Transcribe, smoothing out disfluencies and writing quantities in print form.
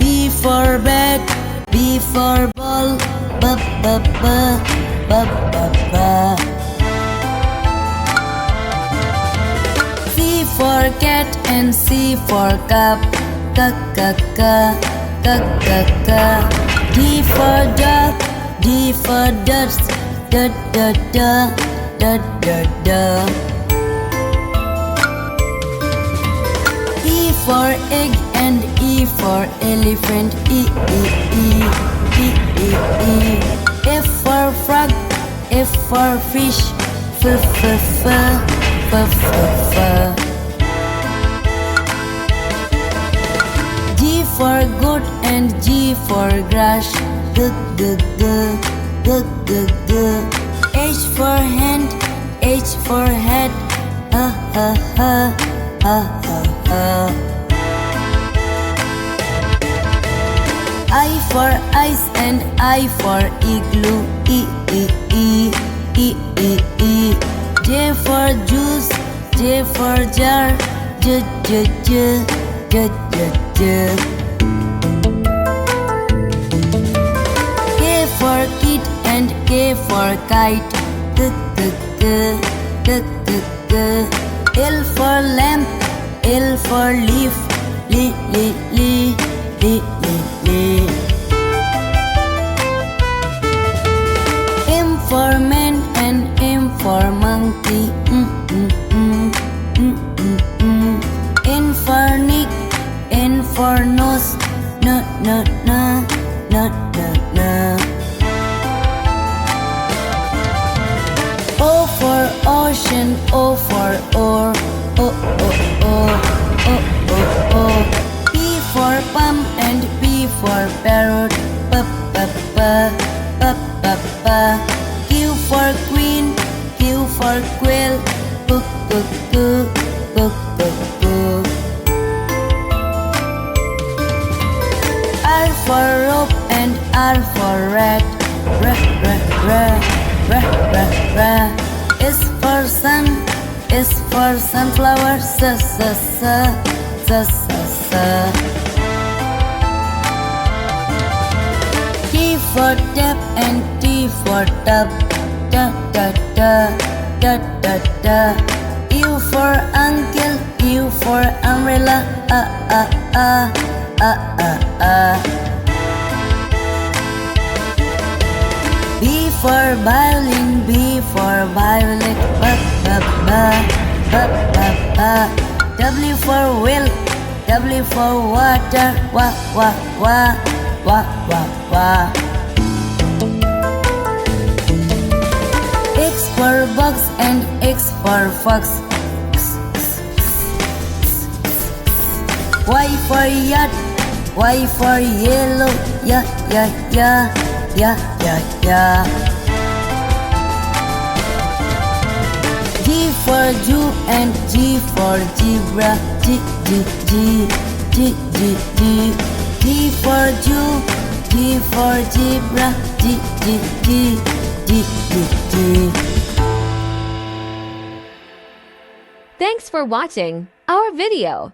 B for bed, B for ball, B, B, B, B, B, B. C for cat and C for cup, C, C, C, C, C, C. D for dog, D for ducks, D, D, D, D, D, D. E for egg and E for elephant, E, E, E, E, E, E. F for frog, F for fish, F, F, F, F, F, F. G for goat and G for grass, G, G, G, G, G, G. H for hand, H for head, H, H, H, H, H. I for ice and I for igloo, E, E, E, E, E, E. J for juice, J for jar, J, J, J, J, J, J. K for kid and K for kite, K, K, K, K, K, K. L for lamp, L for leaf, Li, Li, Li, Li, Li, Li. M for man and M for monkey, N for Nick, N for nose, N, N, N, N, N, N. O for ocean, O for oar, O, O, O, O, O, O. P for palm and P for parrot, P, P, P, P, P, P. Q for queen, Q for quail, Q, Q, Q, Q, Q, Q. R for rope and R for rat, R, R, R, R, R, R. S for sun, S for sunflower, S, S, S, S, S, S. T for tap and T for tub, da, da, da, da, da, da. U for uncle, U for umbrella, B for violin, B for violet, ba, ba, ba, ba, ba, ba. W for whale, W for water, wa, wa, wa, wa, wa, wa. X for box and X for fox, Y for yacht, Y for yellow, ya, ya, ya, ya, ya, ya. G for Jew and G for zebra, G, G, G, G, G, G. G for Jew, G for zebra, G, G, G, G, G, G. Thanks for watching our video.